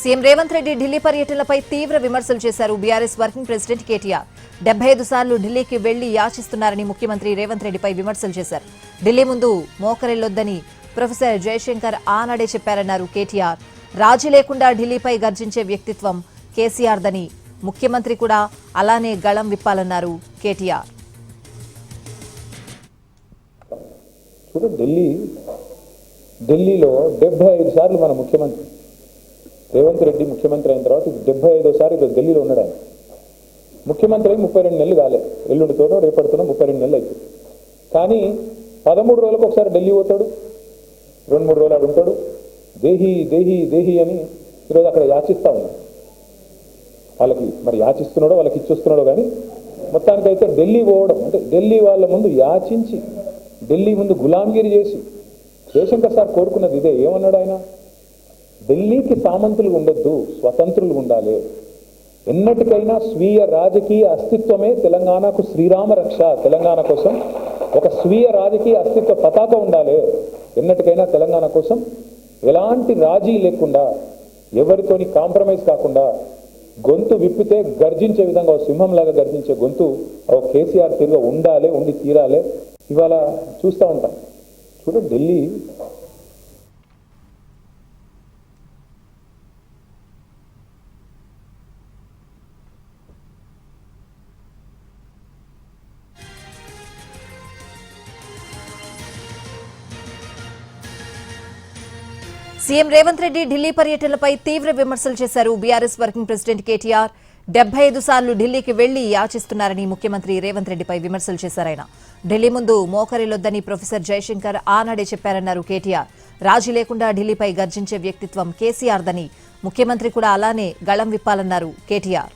CM Revanth Reddy Delhi పర్యటనలపై తీవ్ర విమర్శలు చేశారు బీఆర్ఎస్ వర్కింగ్ ప్రెసిడెంట్ కేటీఆర్. 75 సార్లు ఢిల్లీకి వెళ్లి యాచిస్తున్నారని ముఖ్యమంత్రి రేవంత్ రెడ్డిపై విమర్శలు చేశారు. ఢిల్లీ ముందు మోకరిల్లొద్దని ప్రొఫెసర్ జయశంకర్ ఆనాడే చెప్పారన్నారు కేటీఆర్. రాజీ లేకుండా ఢిల్లీపై గర్జించే వ్యక్తిత్వం కేసీఆర్దని, ముఖ్యమంత్రి కూడా అలానే గళం విప్పాలన్నారు కేటీఆర్. ఢిల్లీలో 75 సార్లు మన ముఖ్యమంత్రి రేవంత్ రెడ్డి ముఖ్యమంత్రి అయిన తర్వాత 75వ సారి ఢిల్లీలో ఉన్నాడు. ఆయన ముఖ్యమంత్రి 32 నెలలు కాలే, ఎల్లుండితోనో రేపటితోనో 32 నెలలు అవుతుంది. కానీ 13 రోజులకు ఒకసారి ఢిల్లీ పోతాడు, 2-3 రోజులు ఆడు ఉంటాడు. దేహి దేహి దేహి అని ఈరోజు అక్కడ యాచిస్తూ ఉన్నాడు. వాళ్ళకి మరి యాచిస్తున్నాడో వాళ్ళకి ఇచ్చొస్తున్నాడో కానీ మొత్తానికైతే ఢిల్లీ పోవడం అంటే ఢిల్లీ వాళ్ళ ముందు యాచించి, ఢిల్లీ ముందు గులాంగిరి చేసి జయశంకర్ సార్ కోరుకున్నది ఇదే. ఏమన్నాడు ఆయన? ఢిల్లీకి సామంతులు ఉండొద్దు, స్వతంత్రులు ఉండాలి. ఎన్నటికైనా స్వీయ రాజకీయ అస్తిత్వమే తెలంగాణకు శ్రీరామ రక్ష. తెలంగాణ కోసం ఒక స్వీయ రాజకీయ అస్తిత్వ పతాక ఉండాలి. ఎన్నటికైనా తెలంగాణ కోసం ఎలాంటి రాజీ లేకుండా, ఎవరితోని కాంప్రమైజ్ కాకుండా గొంతు విప్పితే గర్జించే విధంగా సింహంలాగా గర్జించే గొంతు కేసీఆర్ తిరిగి ఉండాలి, ఉండి తీరాలి. ఇవాళ చూస్తూ ఉంటాం. చూడండి, ఢిల్లీ సీఎం రేవంత్ రెడ్డి ఢిల్లీ పర్యటనలపై తీవ్ర విమర్శలు చేశారు బీఆర్ఎస్ వర్కింగ్ ప్రెసిడెంట్ కేటీఆర్. 75 సార్లు ఢిల్లీకి వెళ్లి యాచిస్తున్నారని ముఖ్యమంత్రి రేవంత్ రెడ్డిపై విమర్శలు చేశారాయన. ఢిల్లీ ముందు మోకరిల్లొద్దని ప్రొఫెసర్ జయశంకర్ ఆనాడే చెప్పారన్నారు కేటీఆర్. రాజీ లేకుండా ఢిల్లీపై గర్జించే వ్యక్తిత్వం కేసీఆర్దని, ముఖ్యమంత్రి కూడా అలానే గళం విప్పాలన్నారు కేటీఆర్.